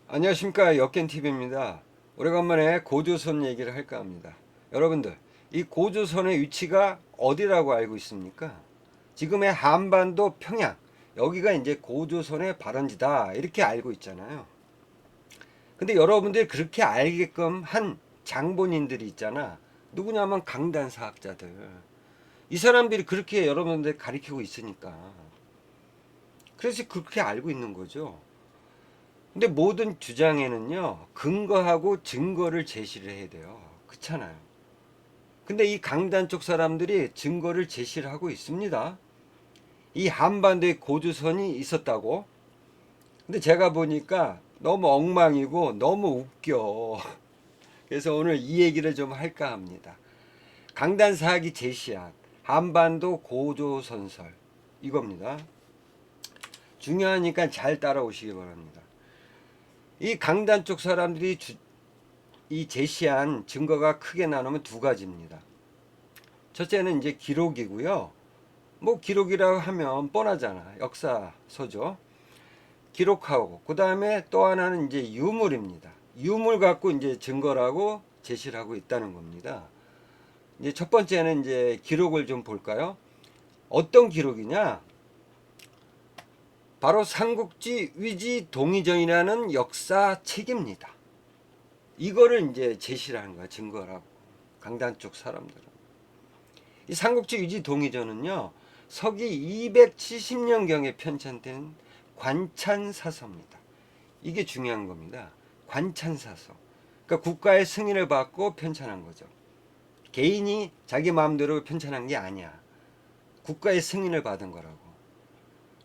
안녕하십니까, 역겐TV입니다. 오래간만에 고조선 얘기를 할까 합니다. 여러분들, 이 고조선의 위치가 어디라고 알고 있습니까? 지금의 한반도 평양, 여기가 이제 고조선의 발원지다 이렇게 알고 있잖아요. 근데 여러분들이 그렇게 알게끔 한 장본인들이 있잖아. 누구냐면 강단사학자들. 이 사람들이 그렇게 여러분들 가리키고 있으니까, 그래서 그렇게 알고 있는 거죠. 근데 모든 주장에는요, 근거하고 증거를 제시를 해야 돼요. 그렇잖아요. 근데 이 강단 쪽 사람들이 증거를 제시를 하고 있습니다. 이 한반도에 고조선이 있었다고. 근데 제가 보니까 너무 엉망이고 너무 웃겨. 그래서 오늘 이 얘기를 좀 할까 합니다. 강단 사학이 제시한 한반도 고조선설, 이겁니다. 중요하니까 잘 따라오시기 바랍니다. 이 강단 쪽 사람들이 이 제시한 증거가 크게 나누면 두 가지입니다. 첫째는 이제 기록이고요. 뭐 기록이라고 하면 뻔하잖아. 역사서죠. 기록하고 그 다음에 또 하나는 이제 유물입니다. 유물 갖고 이제 증거라고 제시를 하고 있다는 겁니다. 이제 첫 번째는 이제 기록을 좀 볼까요? 어떤 기록이냐? 바로 삼국지 위지 동의전이라는 역사책입니다. 이거를 이제 제시를 하는 거야, 증거라고. 강단 쪽 사람들은. 이 삼국지 위지 동의전은요, 서기 270년경에 편찬된 관찬사서입니다. 이게 중요한 겁니다. 관찬사서. 그러니까 국가의 승인을 받고 편찬한 거죠. 개인이 자기 마음대로 편찬한 게 아니야. 국가의 승인을 받은 거라고.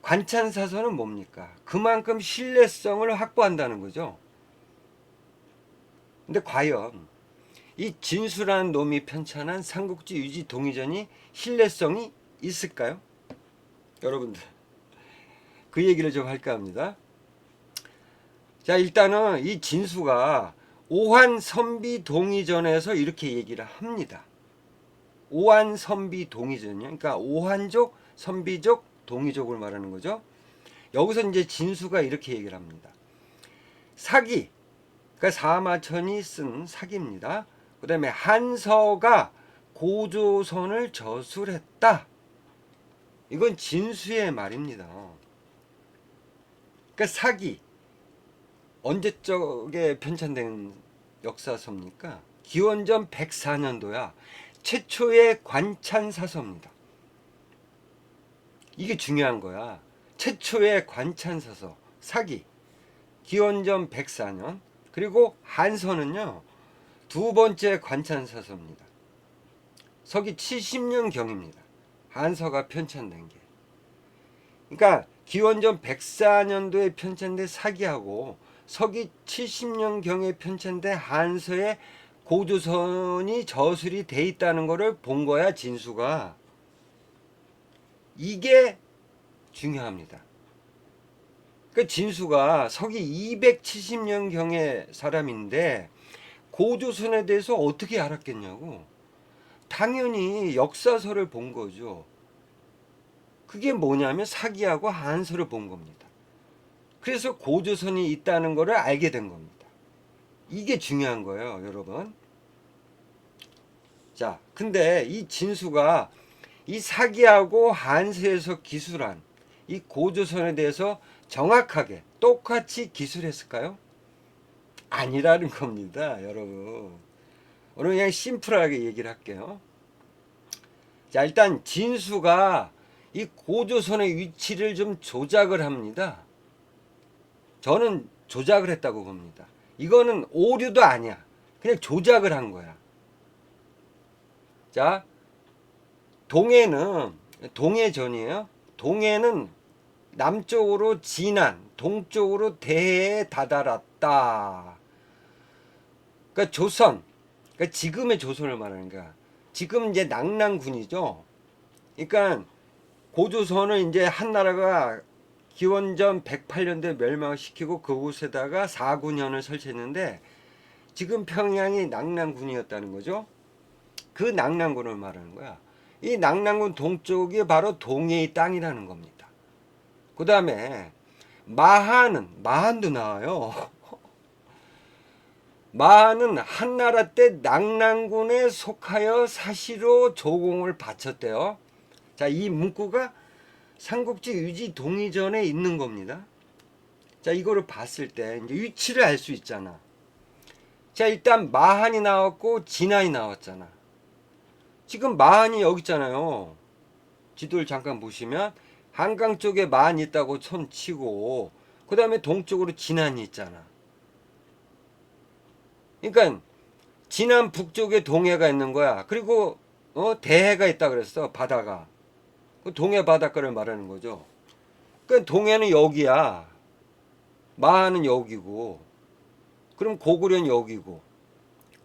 관찬사서는 뭡니까? 그만큼 신뢰성을 확보한다는 거죠. 근데 과연 이 진수라는 놈이 편찬한 삼국지 위지 동의전이 신뢰성이 있을까요? 여러분들, 그 얘기를 좀 할까 합니다. 자, 일단은 이 진수가 오한 선비 동의전에서 이렇게 얘기를 합니다. 오한 선비 동의전이요. 그러니까 오한족, 선비족, 동의족을 말하는 거죠. 여기서 이제 진수가 이렇게 얘기를 합니다. 사기, 그러니까 사마천이 쓴 사기입니다. 그 다음에 한서가 고조선을 저술했다. 이건 진수의 말입니다. 그러니까 사기, 언제적에 편찬된 역사서입니까? 기원전 104년도야. 최초의 관찬사서입니다. 이게 중요한 거야. 최초의 관찬사서, 사기, 기원전 104년. 그리고 한서는요, 두 번째 관찬사서입니다. 서기 70년경입니다. 한서가 편찬된 게. 그러니까 기원전 104년도에 편찬된 사기하고 서기 70년경에 편찬된 한서에 고조선이 저술이 돼 있다는 것을 본 거야, 진수가. 이게 중요합니다. 그 진수가 서기 270년경의 사람인데 고조선에 대해서 어떻게 알았겠냐고. 당연히 역사서를 본 거죠. 그게 뭐냐면 사기하고 한서를 본 겁니다. 그래서 고조선이 있다는 것을 알게 된 겁니다. 이게 중요한 거예요, 여러분. 자, 근데 이 진수가 이 사기하고 한서에서 기술한 이 고조선에 대해서 정확하게 똑같이 기술했을까요? 아니라는 겁니다, 여러분. 오늘 그냥 심플하게 얘기를 할게요. 자, 일단 진수가 이 고조선의 위치를 좀 조작을 합니다. 저는 조작을 했다고 봅니다. 이거는 오류도 아니야. 그냥 조작을 한 거야. 자, 동해는 동해전이에요. 동해는 남쪽으로 진안, 동쪽으로 대해에 다다랐다. 그러니까 조선, 그러니까 지금의 조선을 말하는 거야. 지금 이제 낙랑군이죠. 그러니까 고조선을 이제 한나라가 기원전 108년도에 멸망시키고 그곳에다가 사군현을 설치했는데 지금 평양이 낙랑군이었다는 거죠. 그 낙랑군을 말하는 거야. 이 낙랑군 동쪽이 바로 동해의 땅이라는 겁니다. 그 다음에 마한도 나와요. 마하는 한나라 때 낙랑군에 속하여 사시로 조공을 바쳤대요. 자, 이 문구가 삼국지 유지 동의전에 있는 겁니다. 자, 이거를 봤을 때 이제 위치를 알 수 있잖아. 자, 일단 마한이 나왔고 진안이 나왔잖아. 지금 마한이 여기 있잖아요. 지도를 잠깐 보시면 한강 쪽에 마한이 있다고 손 치고 그 다음에 동쪽으로 진안이 있잖아. 그러니까 진안 북쪽에 동해가 있는 거야. 그리고 대해가 있다 그랬어. 바다가. 그 동해 바닷가를 말하는 거죠. 그러니까 동해는 여기야. 마하는 여기고. 그럼 고구려는 여기고.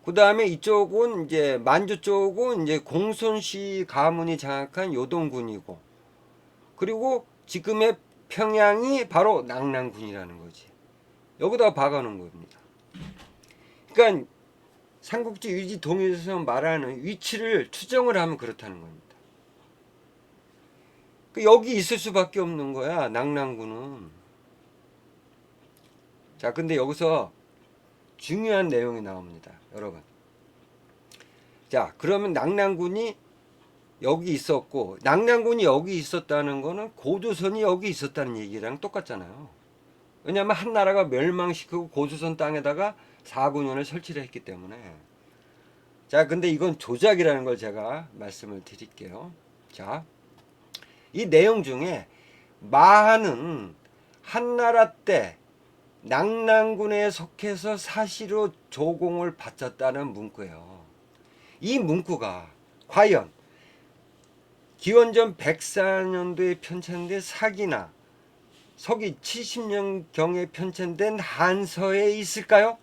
그 다음에 이쪽은 이제 만주 쪽은 이제 공손시 가문이 장악한 요동군이고. 그리고 지금의 평양이 바로 낙랑군이라는 거지. 여기다 박아놓은 겁니다. 그러니까 삼국지 유지 동의에서 말하는 위치를 추정을 하면 그렇다는 겁니다. 여기 있을 수밖에 없는 거야, 낙랑군은. 자, 근데 여기서 중요한 내용이 나옵니다, 여러분. 자, 그러면 낙랑군이 여기 있었고, 낙랑군이 여기 있었다는 거는 고조선이 여기 있었다는 얘기랑 똑같잖아요. 왜냐하면 한나라가 멸망시키고 고조선 땅에다가 사군원을 설치를 했기 때문에. 자, 근데 이건 조작이라는 걸 제가 말씀을 드릴게요. 자, 이 내용 중에 마하는 한나라 때 낙랑군에 속해서 사시로 조공을 바쳤다는 문구예요. 이 문구가 과연 기원전 104년도에 편찬된 사기나 서기 70년경에 편찬된 한서에 있을까요?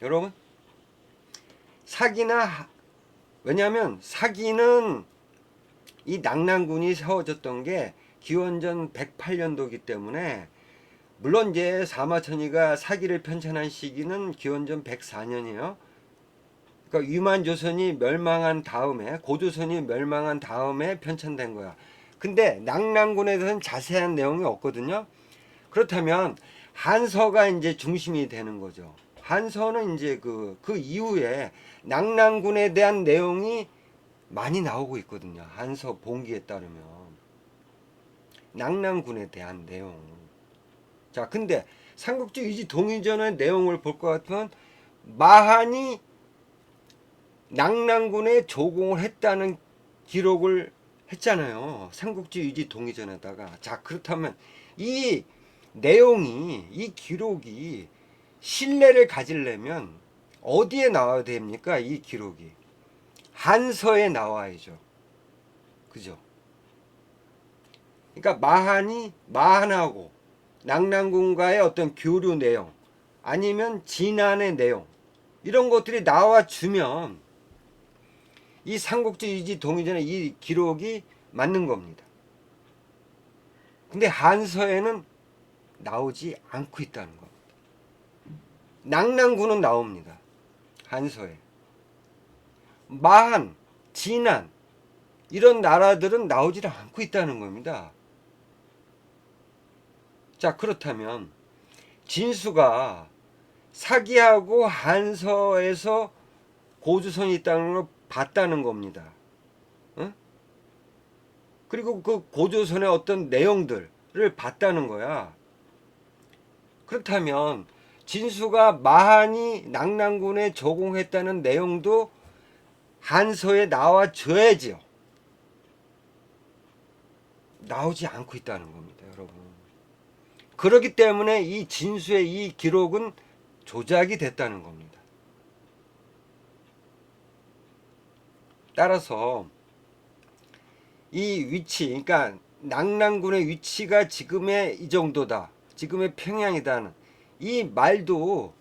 여러분, 사기나, 왜냐하면 사기는 이 낙랑군이 세워졌던 게 기원전 108년도이기 때문에, 물론 이제 사마천이가 사기를 편찬한 시기는 기원전 104년이에요. 그러니까 유만조선이 멸망한 다음에, 고조선이 멸망한 다음에 편찬된 거야. 근데 낙랑군에 대해서는 자세한 내용이 없거든요. 그렇다면 한서가 이제 중심이 되는 거죠. 한서는 이제 그 이후에 낙랑군에 대한 내용이 많이 나오고 있거든요. 한서 봉기에 따르면 낙랑군에 대한 내용. 자, 근데 삼국지 유지 동의전의 내용을 볼 것 같으면 마한이 낙랑군에 조공을 했다는 기록을 했잖아요. 삼국지 유지 동의전에다가. 자, 그렇다면 이 내용이, 이 기록이 신뢰를 가지려면 어디에 나와야 됩니까? 이 기록이 한서에 나와야죠. 그죠? 그러니까 마한하고 낙랑군과의 어떤 교류 내용, 아니면 진안의 내용, 이런 것들이 나와주면 이 삼국지 유지 동의전의 이 기록이 맞는 겁니다. 근데 한서에는 나오지 않고 있다는 겁니다. 낙랑군은 나옵니다. 한서에. 마한, 진안, 이런 나라들은 나오지 않고 있다는 겁니다. 자, 그렇다면 진수가 사기하고 한서에서 고조선이 있다는 걸 봤다는 겁니다. 응? 그리고 그 고조선의 어떤 내용들을 봤다는 거야. 그렇다면 진수가 마한이 낙랑군에 조공했다는 내용도 한서에 나와줘야지요. 나오지 않고 있다는 겁니다, 여러분. 그렇기 때문에 이 진수의 이 기록은 조작이 됐다는 겁니다. 따라서 이 위치, 그러니까 낙랑군의 위치가 지금의 이 정도다, 지금의 평양이다는 이 말도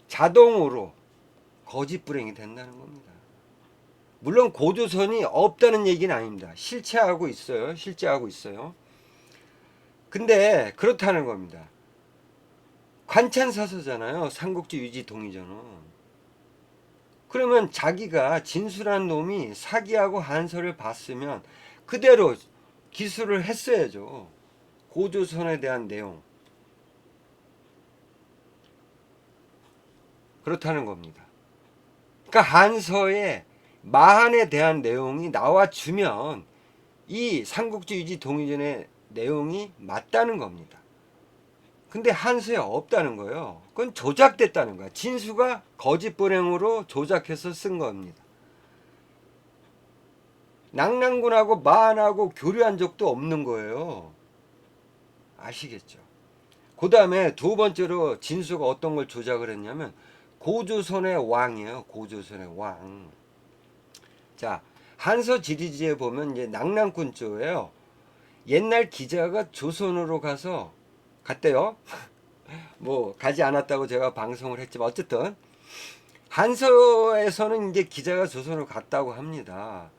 자동으로 거짓불행이 된다는 겁니다. 물론 고조선이 없다는 얘기는 아닙니다. 실체하고 있어요. 실제하고 있어요. 근데 그렇다는 겁니다. 관찬사서잖아요. 삼국지 유지 동의전은. 그러면 자기가 진술한 놈이 사기하고 한서를 봤으면 그대로 기술을 했어야죠. 고조선에 대한 내용. 그렇다는 겁니다. 그러니까 한서에 마한에 대한 내용이 나와주면 이 삼국지 위지 동의전의 내용이 맞다는 겁니다. 근데 한서에 없다는 거예요. 그건 조작됐다는 거야. 진수가 거짓 불행으로 조작해서 쓴 겁니다. 낙랑군하고 마한하고 교류한 적도 없는 거예요. 아시겠죠? 그 다음에 두 번째로 진수가 어떤 걸 조작을 했냐면 고조선의 왕이에요. 고조선의 왕. 자, 한서 지리지에 보면 이제 낙랑군조예요. 옛날 기자가 조선으로 갔대요. 뭐 가지 않았다고 제가 방송을 했지만 어쨌든 한서에서는 이제 기자가 조선으로 갔다고 합니다.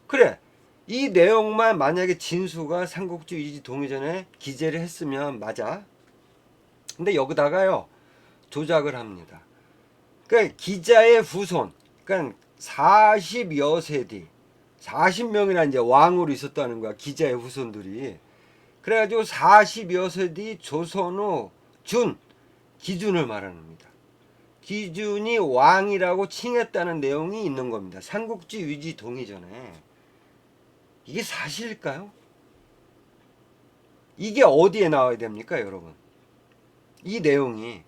그래, 이 내용만 만약에 진수가 삼국지 위지 동의전에 기재를 했으면 맞아. 근데 여기다가요 조작을 합니다. 그러니까 기자의 후손, 그러니까 40여 세뒤 40명이나 이제 왕으로 있었다는 거야. 기자의 후손들이. 그래가지고 40여 세뒤 조선후 준 기준을 말합니다. 기준이 왕이라고 칭했다는 내용이 있는 겁니다. 삼국지 위지 동의전에. 이게 사실일까요? 이게 어디에 나와야 됩니까, 여러분? 이 내용이.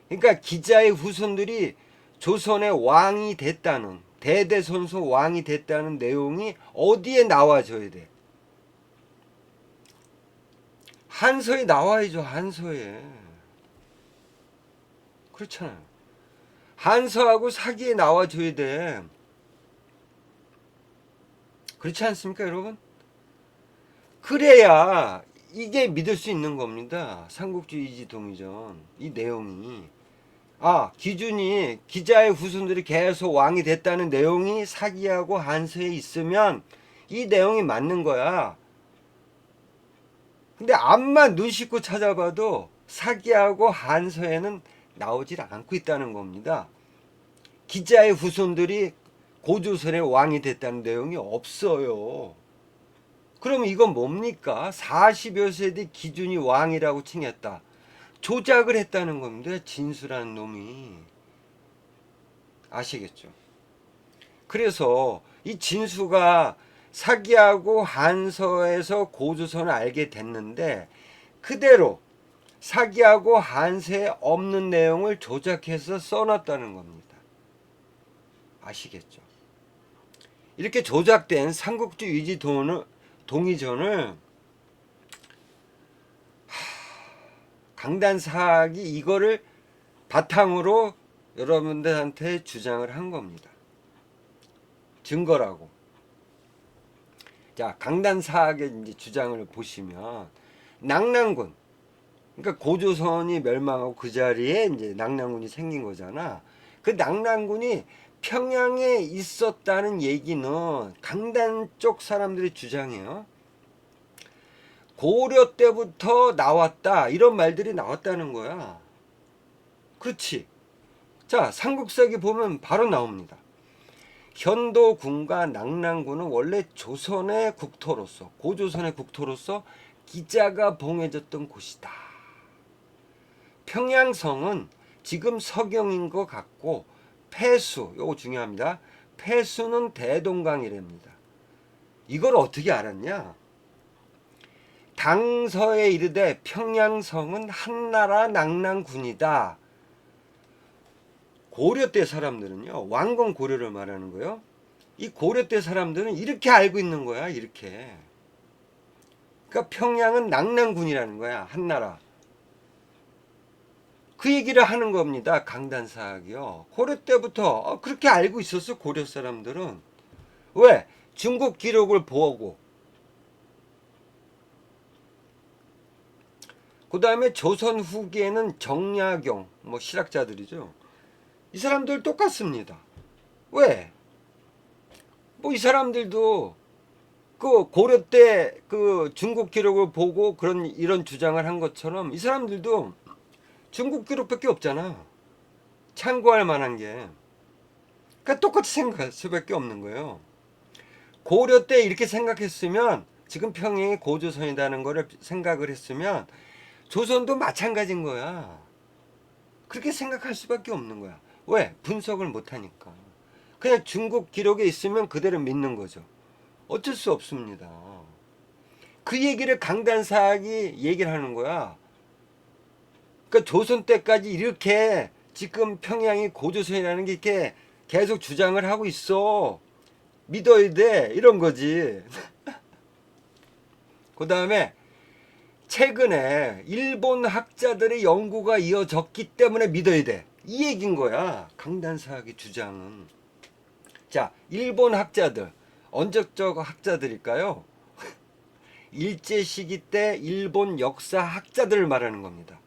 그러니까 기자의 후손들이 조선의 왕이 됐다는, 대대손손 왕이 됐다는 내용이 어디에 나와줘야 돼? 한서에 나와야죠, 한서에. 그렇잖아요. 한서하고 사기에 나와줘야 돼. 그렇지 않습니까, 여러분? 그래야 이게 믿을 수 있는 겁니다. 삼국지 위지 동의전 이 내용이. 아, 기준이 기자의 후손들이 계속 왕이 됐다는 내용이 사기하고 한서에 있으면 이 내용이 맞는 거야. 근데 암만 눈 씻고 찾아봐도 사기하고 한서에는 나오질 않고 있다는 겁니다. 기자의 후손들이 고조선의 왕이 됐다는 내용이 없어요. 그러면 이건 뭡니까? 40여 세대 기준이 왕이라고 칭했다. 조작을 했다는 겁니다. 진수라는 놈이. 아시겠죠? 그래서 이 진수가 사기하고 한서에서 고조선을 알게 됐는데 그대로 사기하고 한서에 없는 내용을 조작해서 써놨다는 겁니다. 아시겠죠? 이렇게 조작된 삼국지 위지 동의전을 강단사학이 이거를 바탕으로 여러분들한테 주장을 한 겁니다. 증거라고. 자, 강단사학의 이제 주장을 보시면 낙랑군, 그러니까 고조선이 멸망하고 그 자리에 이제 낙랑군이 생긴 거잖아. 그 낙랑군이 평양에 있었다는 얘기는 강단 쪽 사람들의 주장이에요. 고려 때부터 나왔다 이런 말들이 나왔다는 거야. 그렇지. 자, 삼국사기 보면 바로 나옵니다. 현도군과 낙랑군은 원래 조선의 국토로서, 고조선의 국토로서 기자가 봉해졌던 곳이다. 평양성은 지금 서경인 것 같고 폐수, 요거 중요합니다. 폐수는 대동강이랍니다. 이걸 어떻게 알았냐? 당서에 이르되 평양성은 한나라 낙랑군이다. 고려 때 사람들은요, 왕건 고려를 말하는 거예요. 이 고려 때 사람들은 이렇게 알고 있는 거야, 이렇게. 그러니까 평양은 낙랑군이라는 거야, 한나라. 그 얘기를 하는 겁니다, 강단사학이요. 고려 때부터 그렇게 알고 있었어, 고려 사람들은. 왜? 중국 기록을 보고. 그 다음에 조선 후기에는 정약용, 뭐 실학자들이죠. 이 사람들 똑같습니다. 왜? 뭐 이 사람들도 그 고려 때 그 중국 기록을 보고 이런 주장을 한 것처럼 이 사람들도 중국 기록밖에 없잖아. 참고할 만한 게. 그러니까 똑같이 생각할 수밖에 없는 거예요. 고려 때 이렇게 생각했으면 지금 평양이 고조선이라는 거를 생각을 했으면 조선도 마찬가지인 거야. 그렇게 생각할 수밖에 없는 거야. 왜? 분석을 못하니까. 그냥 중국 기록에 있으면 그대로 믿는 거죠. 어쩔 수 없습니다. 그 얘기를 강단사학이 얘기를 하는 거야. 그러니까 조선 때까지 이렇게 지금 평양이 고조선이라는 게 이렇게 계속 주장을 하고 있어. 믿어야 돼. 이런 거지. 그 다음에 최근에 일본 학자들의 연구가 이어졌기 때문에 믿어야 돼. 이 얘기인 거야. 강단사학의 주장은. 자, 일본 학자들. 언제적 학자들일까요? 일제시기 때 일본 역사 학자들을 말하는 겁니다.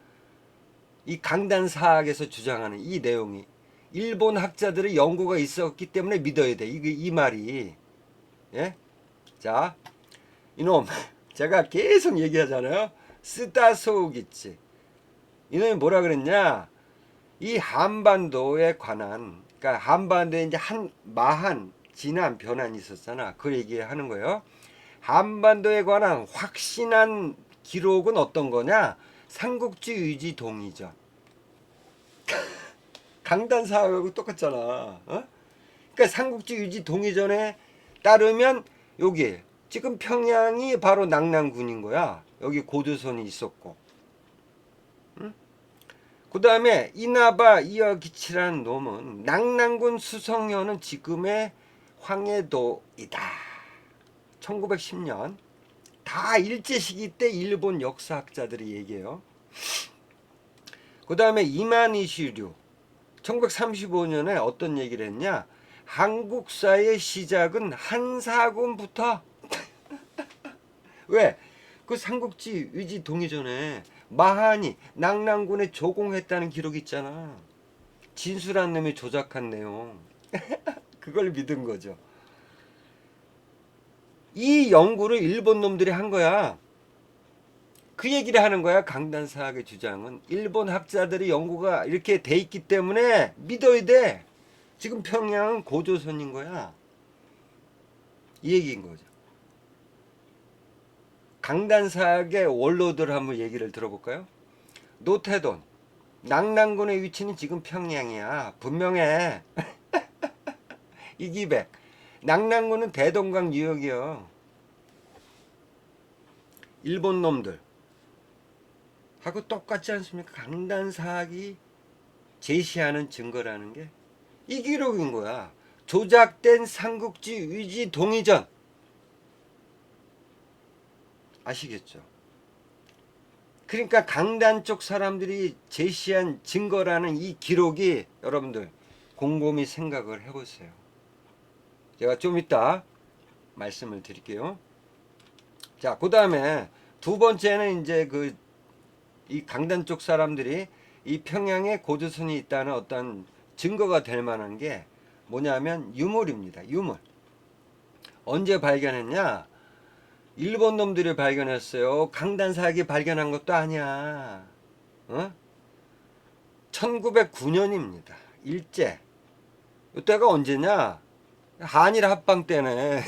이 강단사학에서 주장하는 이 내용이 일본 학자들의 연구가 있었기 때문에 믿어야 돼. 이 말이. 예? 자, 이놈. 제가 계속 얘기하잖아요. 스다소우기치. 이놈이 뭐라 그랬냐? 이 한반도에 관한, 그러니까 한반도에 이제 마한 진한 변환이 있었잖아. 그 얘기하는 거예요. 한반도에 관한 확신한 기록은 어떤 거냐? 삼국지 위지 동의전. 강단사하고 똑같잖아. 어? 그러니까 삼국지 위지 동의전에 따르면 여기 지금 평양이 바로 낙랑군인 거야. 여기 고조선이 있었고. 응? 그 다음에 이나바 이어기치라는 놈은 낙랑군 수성현은 지금의 황해도이다. 1910년. 다 일제시기 때 일본 역사학자들이 얘기해요. 그 다음에 이만희시류 1935년에 어떤 얘기를 했냐? 한국사의 시작은 한사군부터. 왜? 그 삼국지 위지 동의전에 마한이 낙랑군에 조공했다는 기록이 있잖아. 진수란 놈이 조작한 내용. 그걸 믿은 거죠. 이 연구를 일본 놈들이 한 거야. 그 얘기를 하는 거야. 강단사학의 주장은 일본 학자들의 연구가 이렇게 돼 있기 때문에 믿어야 돼. 지금 평양은 고조선인 거야. 이 얘기인 거죠. 강단사학의 원로들 한번 얘기를 들어볼까요? 노태돈. 낙랑군의 위치는 지금 평양이야. 분명해. 이기백. 낙랑군은 대동강 유역이요. 일본 놈들 하고 똑같지 않습니까? 강단사학이 제시하는 증거라는 게 이 기록인 거야. 조작된 삼국지 위지 동의전. 아시겠죠? 그러니까 강단 쪽 사람들이 제시한 증거라는 이 기록이 여러분들 곰곰이 생각을 해보세요. 제가 좀 이따 말씀을 드릴게요. 자, 그 다음에 두 번째는 이제 이 강단 쪽 사람들이 이 평양에 고조선이 있다는 어떤 증거가 될 만한 게 뭐냐면 유물입니다. 유물. 언제 발견했냐? 일본 놈들이 발견했어요. 강단사학이 발견한 것도 아니야. 1909년입니다. 일제. 이때가 언제냐? 한일 합방 때네.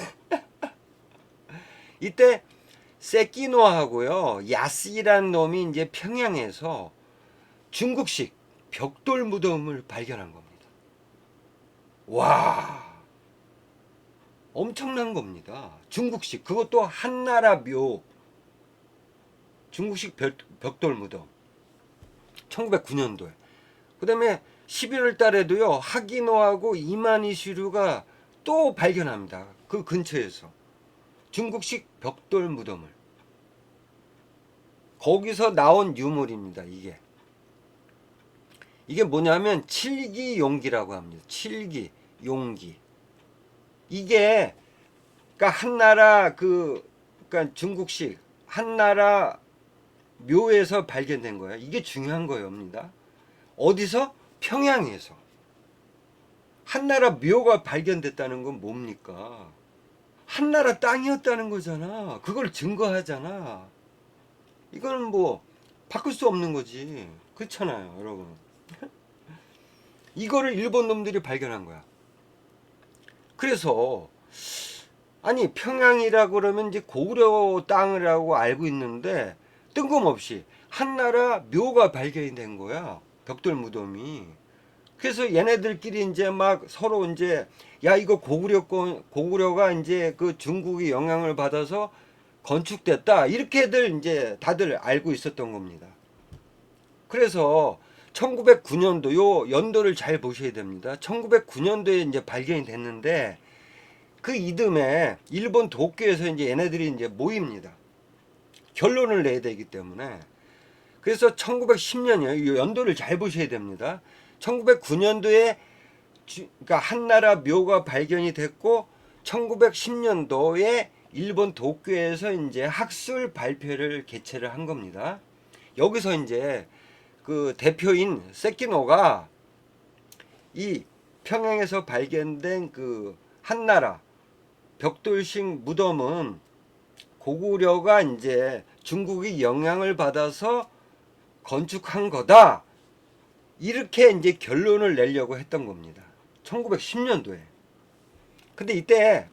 이때 세키노하고요 야스이라는 놈이 이제 평양에서 중국식 벽돌 무덤을 발견한 겁니다. 와, 엄청난 겁니다. 중국식, 그것도 한나라 묘. 중국식 벽돌 무덤. 1909년도에. 그 다음에 11월 달에도요 하기노하고 이만희시류가 또 발견합니다. 그 근처에서 중국식 벽돌 무덤을. 거기서 나온 유물입니다. 이게 뭐냐면 칠기 용기라고 합니다. 칠기 용기. 이게 그러니까 한나라 그러니까 중국식 한나라 묘에서 발견된 거예요. 이게 중요한 거입니다. 어디서? 평양에서. 한나라 묘가 발견됐다는 건 뭡니까? 한나라 땅이었다는 거잖아. 그걸 증거하잖아. 이거는 뭐 바꿀 수 없는 거지. 그렇잖아요, 여러분. 이거를 일본 놈들이 발견한 거야. 그래서 아니 평양이라고 그러면 이제 고구려 땅이라고 알고 있는데 뜬금없이 한나라 묘가 발견이 된 거야. 벽돌 무덤이. 그래서 얘네들끼리 이제 막 서로 이제 야 이거 고구려가 이제 그 중국의 영향을 받아서 건축됐다 이렇게들 이제 다들 알고 있었던 겁니다. 그래서 1909년도 요 연도를 잘 보셔야 됩니다. 1909년도에 이제 발견이 됐는데 그 이듬해 일본 도쿄에서 이제 얘네들이 이제 모입니다. 결론을 내야 되기 때문에. 그래서 1910년이요. 연도를 잘 보셔야 됩니다. 1909년도에 그러니까 한나라 묘가 발견이 됐고 1910년도에 일본 도쿄에서 이제 학술 발표를 개최를 한 겁니다. 여기서 이제 그 대표인 세키노가 이 평양에서 발견된 그 한나라 벽돌식 무덤은 고구려가 이제 중국의 영향을 받아서 건축한 거다. 이렇게 이제 결론을 내려고 했던 겁니다. 1910년도에. 근데 이때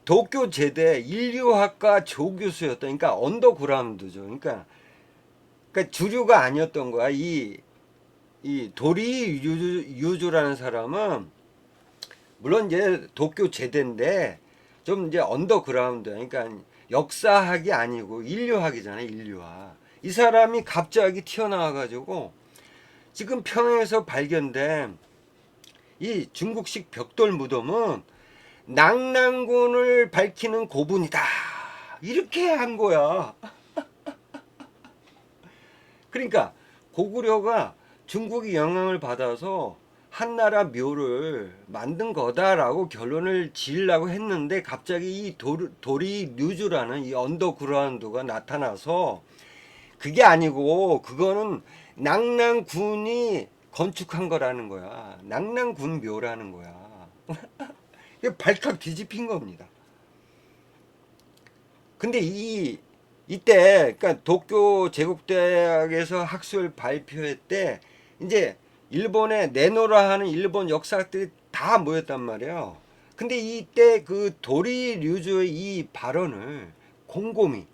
도쿄 제대 인류학과 조교수였다. 그러니까 언더그라운드죠. 그러니까 주류가 아니었던 거야. 이 도리 유주라는 사람은 물론 이제 도쿄 제대인데 좀 이제 언더그라운드. 그러니까 역사학이 아니고 인류학이잖아요. 인류학. 이 사람이 갑자기 튀어나와 가지고 지금 평양에서 발견된 이 중국식 벽돌 무덤은 낙랑군을 밝히는 고분이다. 이렇게 한 거야. 그러니까 고구려가 중국의 영향을 받아서 한나라 묘를 만든 거다라고 결론을 지으려고 했는데 갑자기 이 도리 류주라는 이 언더그라운드가 나타나서 그게 아니고 그거는 낙랑군이 건축한 거라는 거야. 낙랑군 묘라는 거야. 발칵 뒤집힌 겁니다. 근데 이때 그러니까 도쿄 제국대학에서 학술 발표회 때 이제 일본에 내노라 하는 일본 역사학들이 다 모였단 말이에요. 근데 이때 그 도리 류주의 이 발언을 곰곰이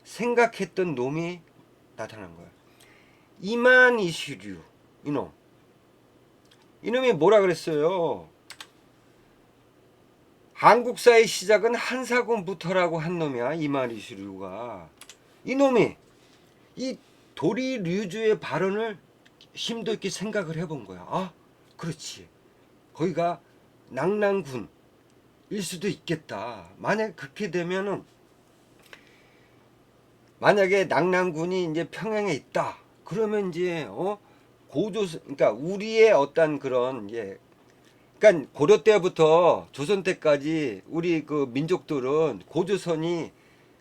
생각했던 놈이 나타난 거야. 이만이시류 이놈. 이놈이 뭐라 그랬어요? 한국사의 시작은 한사군부터라고 한 놈이야. 이만이시류가. 이놈이 이 도리 류주의 발언을 심도 있게 생각을 해본 거야. 아, 그렇지. 거기가 낙랑군일 수도 있겠다. 만약 그렇게 되면은 만약에 낙랑군이 이제 평양에 있다. 그러면 이제 고조선 그러니까 우리의 어떤 그런 이제 그러니까 고려 때부터 조선 때까지 우리 그 민족들은 고조선이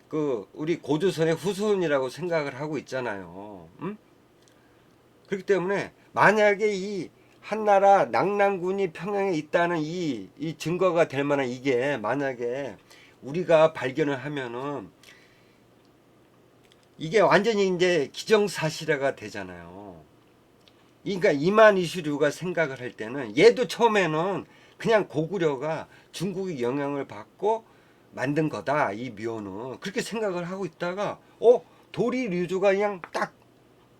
그 우리 고조선의 후손이라고 생각을 하고 있잖아요. 응? 그렇기 때문에 만약에 이 한나라 낙랑군이 평양에 있다는 이 증거가 될 만한 이게 만약에 우리가 발견을 하면은 이게 완전히 이제 기정사실화가 되잖아요. 그러니까 이만희슈류가 생각을 할 때는 얘도 처음에는 그냥 고구려가 중국의 영향을 받고 만든 거다 이 묘는 그렇게 생각을 하고 있다가 도리 류주가 그냥 딱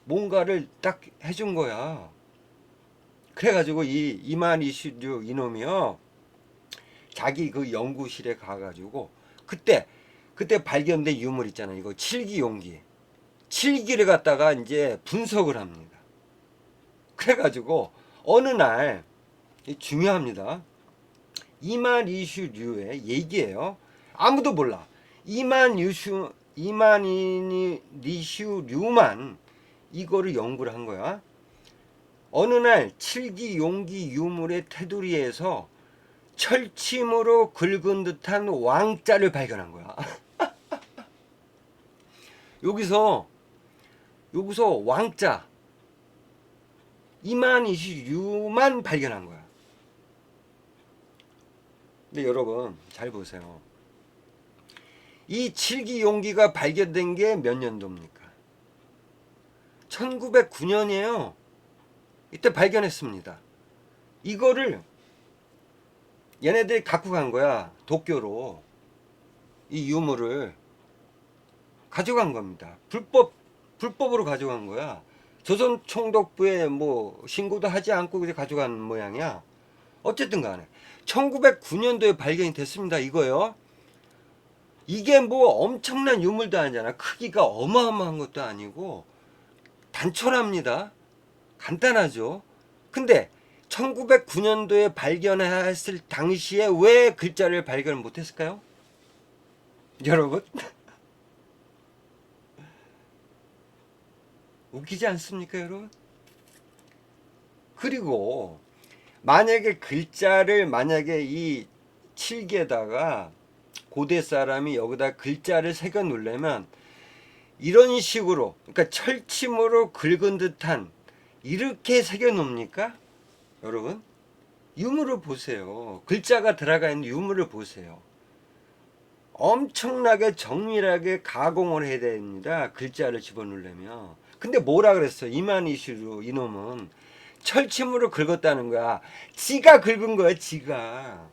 뭔가를 딱 해준 거야. 그래가지고 이 이만희슈류 이놈이요 자기 그 연구실에 가가지고 그때 발견된 유물 있잖아요. 이거 칠기용기. 칠기를 갖다가 이제 분석을 합니다. 그래가지고 어느 날 중요합니다. 이만희슈류의 얘기예요. 아무도 몰라. 이만희슈류만 이거를 연구를 한 거야. 어느 날 칠기용기 유물의 테두리에서 철침으로 긁은 듯한 왕자를 발견한 거야. 여기서 왕자 이만희슈류만 발견한 거야. 근데 여러분 잘 보세요. 이 칠기용기가 발견된 게 몇 년도입니까? 1909년이에요. 이때 발견했습니다. 이거를 얘네들이 갖고 간 거야. 도쿄로. 이 유물을 가져간 겁니다. 불법으로 가져간 거야. 조선 총독부에 뭐 신고도 하지 않고 그냥 가져간 모양이야. 어쨌든 간에 1909년도에 발견이 됐습니다. 이거요. 이게 뭐 엄청난 유물도 아니잖아. 크기가 어마어마한 것도 아니고 단촐합니다. 간단하죠. 근데 1909년도에 발견했을 당시에 왜 글자를 발견을 못했을까요? 여러분 웃기지 않습니까, 여러분? 그리고 만약에 글자를 만약에 이 칠개에다가 고대 사람이 여기다 글자를 새겨 놓으려면 이런 식으로, 그러니까 철침으로 긁은 듯한 이렇게 새겨 놓습니까? 여러분 유물을 보세요. 글자가 들어가 있는 유물을 보세요. 엄청나게 정밀하게 가공을 해야 됩니다. 글자를 집어넣으려면. 근데 뭐라 그랬어? 이만희슈 이놈은 철침으로 긁었다는 거야. 지가 긁은 거야, 지가.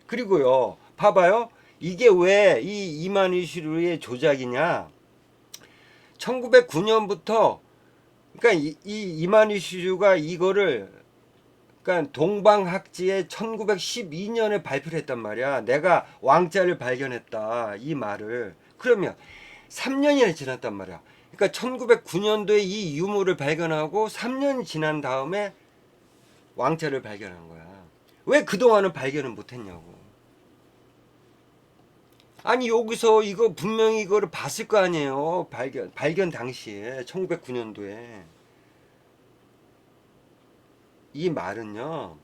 그리고요, 봐봐요. 이게 왜 이 이만희슈의 조작이냐? 1909년부터 그러니까 이만희슈가 이거를 그러니까 동방학지에 1912년에 발표를 했단 말이야. 내가 왕자를 발견했다. 이 말을. 그러면 3년이나 지났단 말이야. 그러니까 1909년도에 이 유물을 발견하고 3년이 지난 다음에 왕자를 발견한 거야. 왜 그동안은 발견을 못했냐고. 아니 여기서 이거 분명히 이거를 봤을 거 아니에요. 발견 당시에 1909년도에. 이 말은요.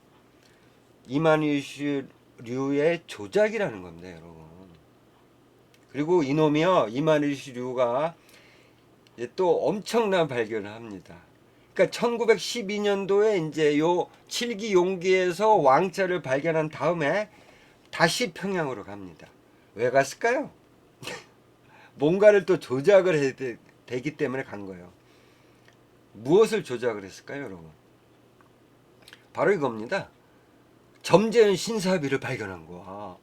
이만희슈류의 조작이라는 겁니다, 여러분. 그리고 이놈이요. 이만희슈류가 또 엄청난 발견을 합니다. 그러니까 1912년도에 이제 요 칠기 용기에서 왕자를 발견한 다음에 다시 평양으로 갑니다. 왜 갔을까요? 뭔가를 또 조작을 해야 되기 때문에 간 거예요. 무엇을 조작을 했을까요, 여러분? 바로 이겁니다. 점재현 신사비를 발견한 거야.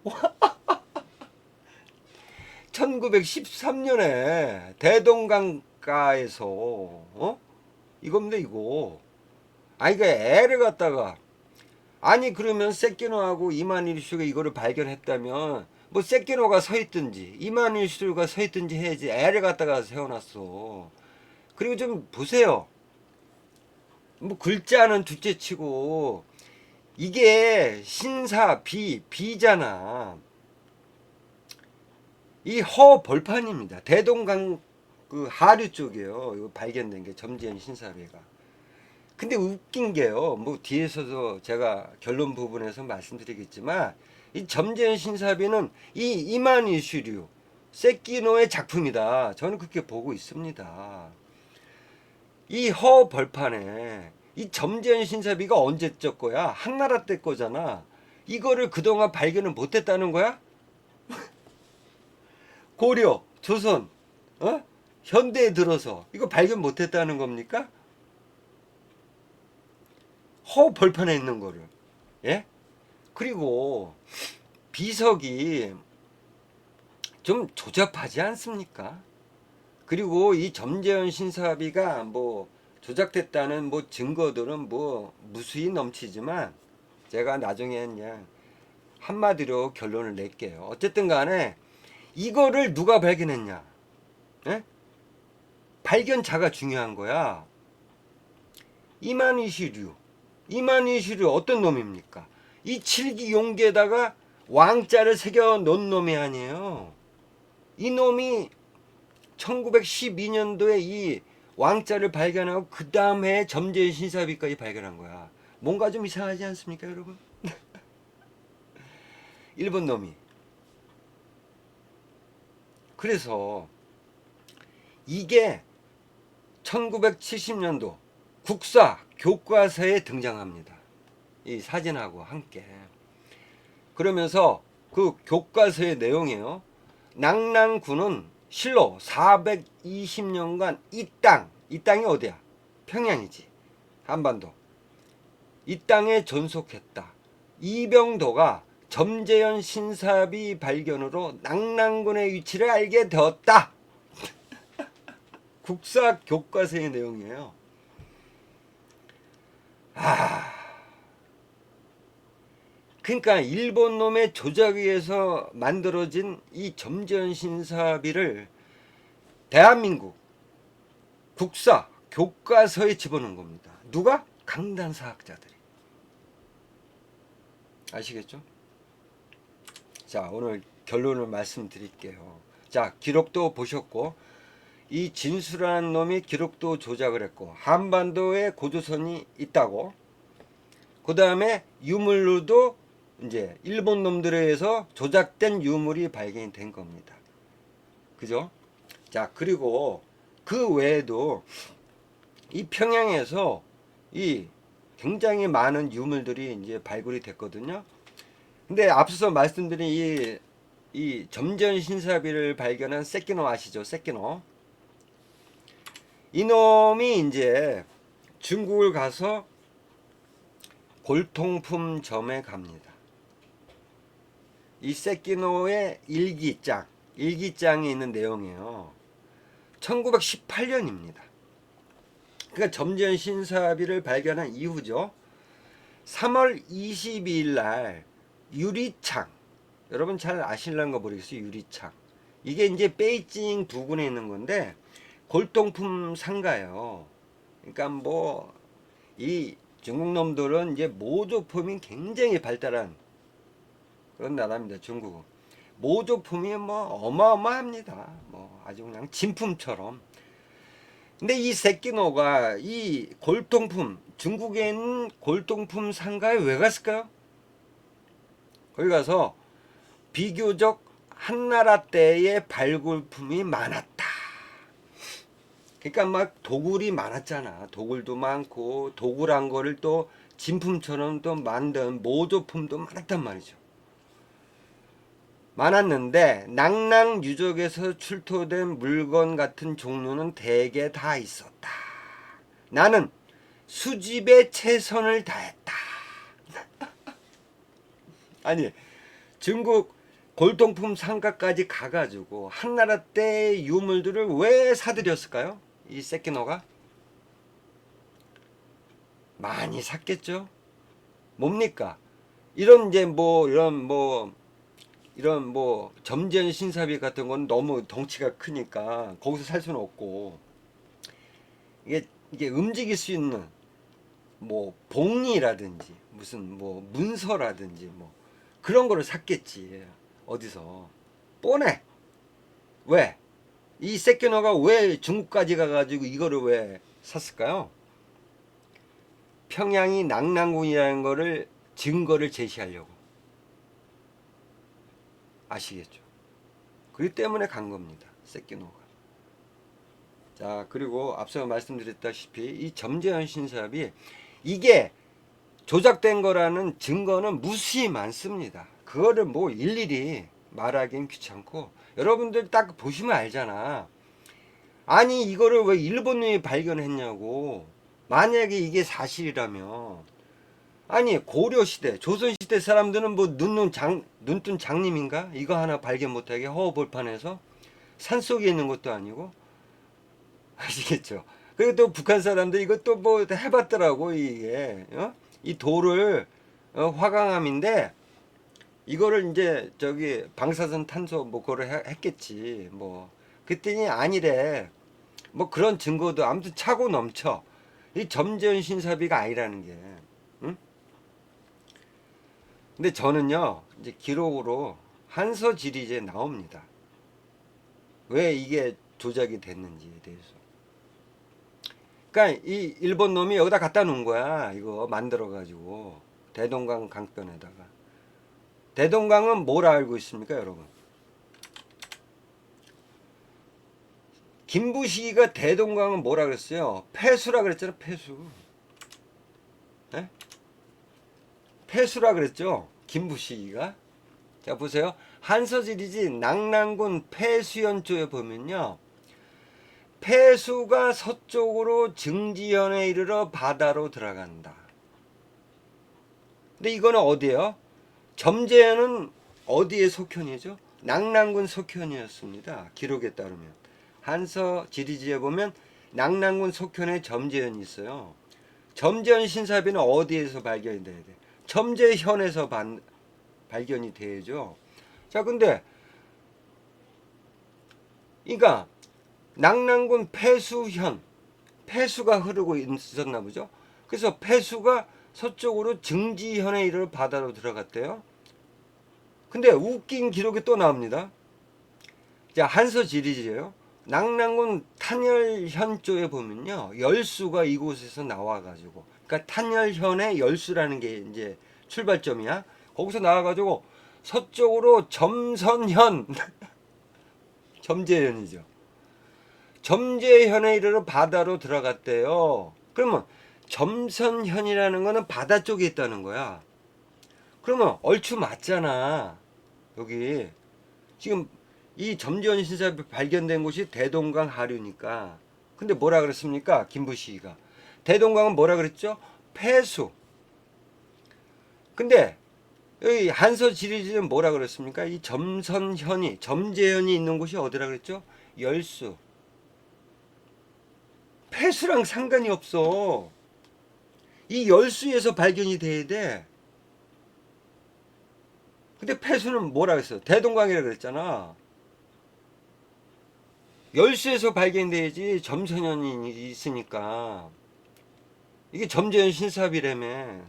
1913년에 대동강가에서 이겁니다, 이거. 아니 그 애를 갖다가 아니 그러면 세끼노하고 이만희슈가 이거를 발견했다면 뭐 세끼노가 서 있든지 이만희슈가 서 있든지 해야지. 애를 갖다가 세워놨어. 그리고 좀 보세요. 뭐 글자는 둘째치고 이게 신사 비잖아. 이 허벌판입니다. 대동강 그 하류 쪽이에요. 이거 발견된 게 점지연 신사비가. 근데 웃긴 게요. 뭐 뒤에서도 제가 결론 부분에서 말씀드리겠지만 이 점지연 신사비는 이 이만희슈류 세끼노의 작품이다. 저는 그렇게 보고 있습니다. 이 허벌판에 이 점지연 신사비가 언제적 거야? 한나라 때 거잖아. 이거를 그동안 발견을 못했다는 거야? 고려, 조선, 현대에 들어서 이거 발견 못했다는 겁니까? 허벌판에 있는 거를. 예? 그리고 비석이 좀 조잡하지 않습니까? 그리고 이 점재현 신사비가 뭐 조작됐다는 뭐 증거들은 뭐 무수히 넘치지만 제가 나중에 그냥 한마디로 결론을 낼게요. 어쨌든 간에 이거를 누가 발견했냐? 예? 발견자가 중요한 거야. 이만희슈류 어떤 놈입니까? 이 칠기 용기에다가 왕자를 새겨 놓은 놈이 아니에요. 이 놈이 1912년도에 이 왕자를 발견하고 그 다음에 점재현 신사비까지 발견한 거야. 뭔가 좀 이상하지 않습니까, 여러분? 일본 놈이. 그래서 이게 1970년도 국사 교과서에 등장합니다. 이 사진하고 함께. 그러면서 그 교과서의 내용이에요. 낙랑군은 실로 420년간 이 땅이 어디야? 평양이지. 한반도. 이 땅에 전속했다. 이병도가 점재현 신사비 발견으로 낙랑군의 위치를 알게 되었다. 국사 교과서의 내용이에요. 그러니까 일본 놈의 조작에 의해서 만들어진 이 점지연 신사비를 대한민국 국사 교과서에 집어넣은 겁니다. 누가? 강단사학자들이. 아시겠죠? 자, 오늘 결론을 말씀드릴게요. 자, 기록도 보셨고, 이 진수라는 놈이 기록도 조작을 했고, 한반도에 고조선이 있다고, 그 다음에 유물로도 이제 일본 놈들에 의해서 조작된 유물이 발견이 된 겁니다. 그죠? 자, 그리고 그 외에도 이 평양에서 이 굉장히 많은 유물들이 이제 발굴이 됐거든요. 근데 앞서 말씀드린 이 점전 신사비를 발견한 세키노 아시죠? 세키노. 이놈이 이제 중국을 가서 골통품점에 갑니다. 이 세키노의 일기장에 있는 내용이에요. 1918년입니다. 그러니까 점전 신사비를 발견한 이후죠. 3월 22일 날 유리창, 여러분 잘 아실란가 모르겠어요. 유리창. 이게 이제 베이징 부근에 있는 건데 골동품 상가예요. 그러니까 뭐 이 중국 놈들은 이제 모조품이 굉장히 발달한 그런 나라입니다. 중국은 모조품이 뭐 어마어마합니다. 뭐 아주 그냥 진품처럼. 근데 이 세키노가 이 골동품, 중국에 있는 골동품 상가에 왜 갔을까요? 거기 가서 비교적 한나라 때의 발굴품이 많았다. 그러니까 막 도굴이 많았잖아. 도굴도 많고 도굴한 거를 또 진품처럼 또 만든 모조품도 많았단 말이죠. 많았는데 낭낭 유적에서 출토된 물건 같은 종류는 대개 다 있었다. 나는 수집에 최선을 다했다. 아니, 중국 골동품 상가까지 가가지고 한나라 때의 유물들을 왜 사들였을까요? 이 세키노가 많이 샀겠죠. 뭡니까? 이런 이제 이런 점전 신사비 같은 건 너무 덩치가 크니까 거기서 살 수는 없고, 이게 움직일 수 있는 뭐 봉이라든지 무슨 뭐 문서라든지 뭐 그런 거를 샀겠지. 어디서 뻔해. 왜? 이 세키노가 왜 중국까지 가가지고 이거를 왜 샀을까요? 평양이 낭낭군이라는 거를 증거를 제시하려고. 아시겠죠? 그렇기 때문에 간 겁니다. 세키노가. 자, 그리고 앞서 말씀드렸다시피 이 점재현 신사비 이게 조작된 거라는 증거는 무수히 많습니다. 그거를 뭐 일일이 말하기는 귀찮고, 여러분들 딱 보시면 알잖아. 아니 이거를 왜 일본인이 발견했냐고. 만약에 이게 사실이라면, 아니 고려시대 조선시대 사람들은 뭐 눈뜬 장님인가? 이거 하나 발견 못하게 허허벌판에서 산속에 있는 것도 아니고. 아시겠죠? 그리고 또 북한 사람들 이것도 뭐 해봤더라고. 이게 이 돌을 화강암인데 이거를 이제 저기 방사선 탄소 뭐 그거를 했겠지. 뭐 그랬더니 아니래. 뭐 그런 증거도 아무튼 차고 넘쳐. 이 점재현 신사비가 아니라는 게. 응? 근데 저는요 이제 기록으로 한서지리제에 나옵니다. 왜 이게 조작이 됐는지에 대해서. 그러니까 이 일본 놈이 여기다 갖다 놓은 거야. 이거 만들어 가지고 대동강 강변에다가. 대동강은 뭘 알고 있습니까, 여러분? 김부식이가 대동강은 뭐라 그랬어요? 폐수라 그랬잖아. 폐수. 네? 폐수라 그랬죠. 김부식이가. 자, 보세요. 한서지리지 낭랑군 폐수연조에 보면요, 폐수가 서쪽으로 증지현에 이르러 바다로 들어간다. 근데 이거는 어디예요? 점재현은 어디의 속현이죠? 낭랑군 속현이었습니다. 기록에 따르면. 한서 지리지에 보면 낙랑군 속현에 점재현이 있어요. 점재현 신사비는 어디에서 발견이 돼야 돼? 점재현에서 발견이 돼야죠. 자, 근데 그러니까 낙랑군 폐수현, 폐수가 흐르고 있었나 보죠. 그래서 폐수가 서쪽으로 증지현에 이르러 바다로 들어갔대요. 근데 웃긴 기록이 또 나옵니다. 자, 한서지리지예요. 낙랑군 탄열현조에 보면요, 열수가 이곳에서 나와가지고, 그러니까 탄열현의 열수라는 게 이제 출발점이야. 거기서 나와가지고 서쪽으로 점선현, 점재현이죠. 점재현에 이르러 바다로 들어갔대요. 그러면 점선현이라는 거는 바다 쪽에 있다는 거야. 그러면 얼추 맞잖아. 여기 지금 이 점재현 신사비 발견된 곳이 대동강 하류니까. 근데 뭐라 그랬습니까? 김부시가 대동강은 뭐라 그랬죠? 폐수. 근데 여기 한서지리지는 뭐라 그랬습니까? 이 점선현이, 점재현이 있는 곳이 어디라 그랬죠? 열수. 폐수랑 상관이 없어. 이 열수에서 발견이 돼야 돼. 근데 폐수는 뭐라 그랬어? 대동강이라 그랬잖아. 열수에서 발견돼야지. 점선현이 있으니까. 이게 점재현 신사비라며.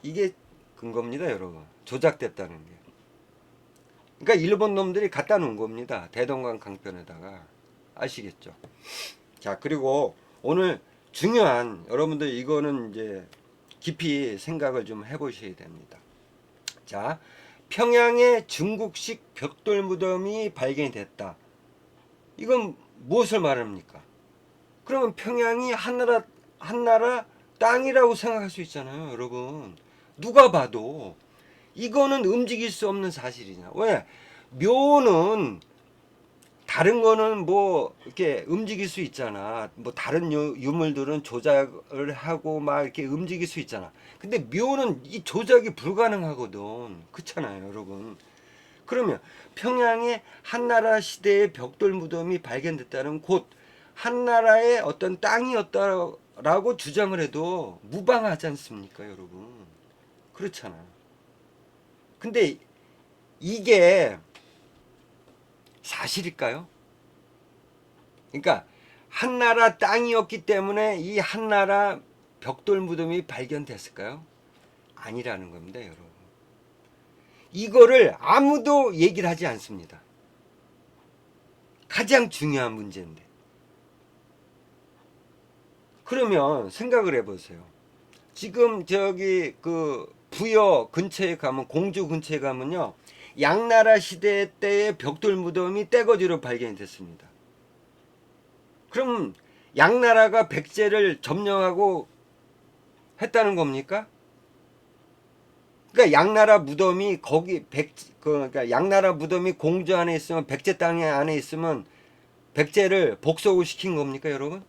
이게 근거입니다, 여러분. 조작됐다는 게. 그러니까 일본 놈들이 갖다 놓은 겁니다. 대동강 강변에다가. 아시겠죠? 자, 그리고 오늘 중요한, 여러분들 이거는 이제 깊이 생각을 좀 해보셔야 됩니다. 자, 평양에 중국식 벽돌 무덤이 발견이 됐다. 이건 무엇을 말합니까? 그러면 평양이 한나라 땅이라고 생각할 수 있잖아요, 여러분. 누가 봐도 이거는 움직일 수 없는 사실이냐. 왜? 묘는 다른 거는 뭐 이렇게 움직일 수 있잖아. 뭐 다른 유물들은 조작을 하고 막 이렇게 움직일 수 있잖아. 근데 묘는 이 조작이 불가능하거든. 그렇잖아요, 여러분. 그러면 평양에 한나라 시대의 벽돌 무덤이 발견됐다는 곳, 한나라의 어떤 땅이었다라고 주장을 해도 무방하지 않습니까, 여러분? 그렇잖아요. 근데 이게 사실일까요? 그러니까 한나라 땅이었기 때문에 이 한나라 벽돌 무덤이 발견됐을까요? 아니라는 겁니다, 여러분. 이거를 아무도 얘기를 하지 않습니다. 가장 중요한 문제인데. 그러면 생각을 해보세요. 지금 저기 그 부여 근처에 가면, 공주 근처에 가면요, 양나라 시대 때의 벽돌 무덤이 떼거지로 발견이 됐습니다. 그럼 양나라가 백제를 점령하고 했다는 겁니까? 그러니까 양나라 무덤이 거기 그러니까 양나라 무덤이 공주 안에 있으면, 백제 땅에 안에 있으면 백제를 복속을 시킨 겁니까, 여러분?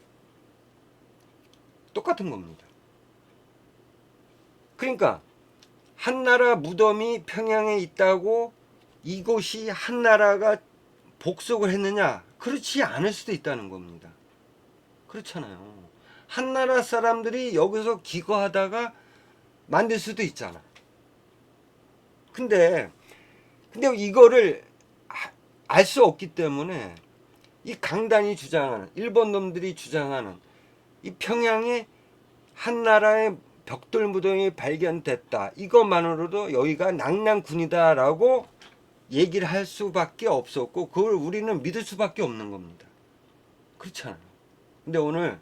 똑같은 겁니다. 그러니까 한나라 무덤이 평양에 있다고 이곳이 한나라가 복속을 했느냐? 그렇지 않을 수도 있다는 겁니다. 그렇잖아요. 한나라 사람들이 여기서 기거하다가 만들 수도 있잖아. 근데 이거를 알 수 없기 때문에 이 강단이 주장하는, 일본 놈들이 주장하는 이 평양에 한나라의 벽돌 무덤이 발견됐다, 이것만으로도 여기가 낙랑군이다라고 얘기를 할 수밖에 없었고, 그걸 우리는 믿을 수밖에 없는 겁니다. 그렇잖아요. 근데 오늘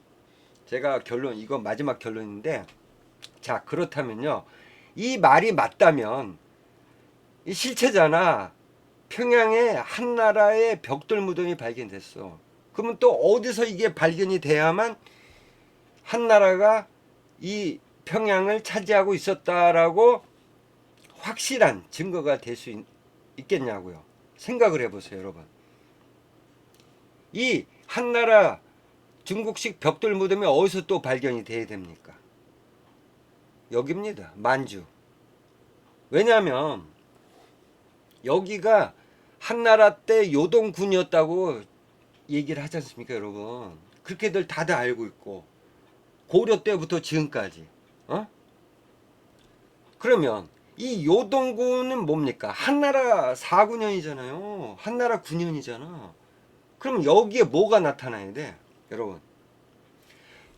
제가 이거 마지막 결론인데, 자, 그렇다면요, 이 말이 맞다면 이 실체잖아. 평양에 한나라의 벽돌 무덤이 발견됐어. 그러면 또 어디서 이게 발견이 돼야만 한나라가 이 평양을 차지하고 있었다라고 확실한 증거가 될 수 있겠냐고요. 생각을 해보세요, 여러분. 이 한나라 중국식 벽돌 무덤이 어디서 또 발견이 돼야 됩니까? 여기입니다. 만주. 왜냐하면 여기가 한나라 때 요동군이었다고 얘기를 하지 않습니까, 여러분? 그렇게들 다들 알고 있고 고려 때부터 지금까지. 그러면 이 요동군은 뭡니까? 한나라 4구년이잖아요. 한나라 9년이잖아. 그럼 여기에 뭐가 나타나야 돼? 여러분.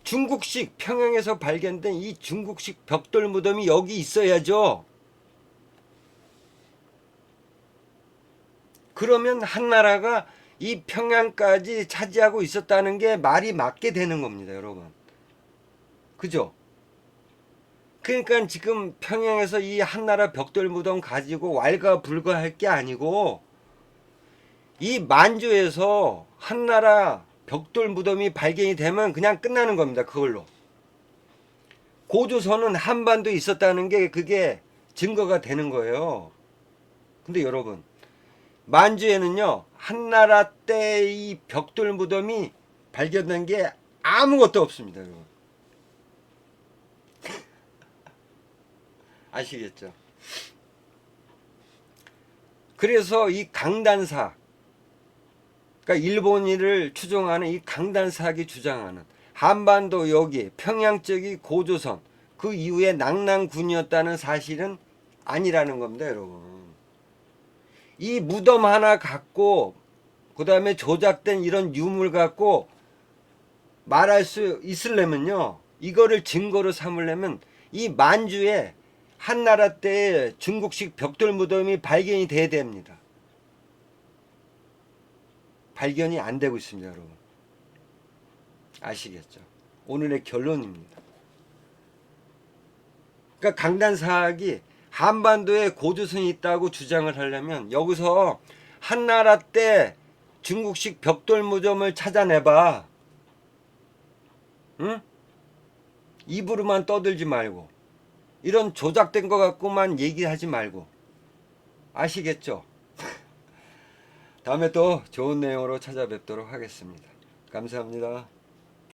중국식 평양에서 발견된 이 중국식 벽돌 무덤이 여기 있어야죠. 그러면 한나라가 이 평양까지 차지하고 있었다는 게 말이 맞게 되는 겁니다, 여러분. 그죠? 그러니까 지금 평양에서 이 한나라 벽돌 무덤 가지고 왈가불가할 게 아니고 이 만주에서 한나라 벽돌 무덤이 발견이 되면 그냥 끝나는 겁니다. 그걸로. 고조선은 한반도에 있었다는 게 그게 증거가 되는 거예요. 근데 여러분, 만주에는요, 한나라 때 이 벽돌 무덤이 발견된 게 아무것도 없습니다, 여러분. 아시겠죠? 그래서 이 강단사, 그러니까 일본인을 추종하는 이 강단사학이 주장하는 한반도 여기 평양 쪽이 고조선 그 이후에 낙랑군이었다는 사실은 아니라는 겁니다, 여러분. 이 무덤 하나 갖고 그 다음에 조작된 이런 유물 갖고 말할 수 있으려면요, 이거를 증거로 삼으려면 이 만주에 한나라 때의 중국식 벽돌 무덤이 발견이 돼야 됩니다. 발견이 안 되고 있습니다, 여러분. 아시겠죠? 오늘의 결론입니다. 그러니까 강단사학이 한반도에 고조선이 있다고 주장을 하려면 여기서 한나라 때 중국식 벽돌 무덤을 찾아내봐. 응? 입으로만 떠들지 말고 이런 조작된 것 갖고만 얘기하지 말고. 아시겠죠? 다음에 또 좋은 내용으로 찾아뵙도록 하겠습니다. 감사합니다.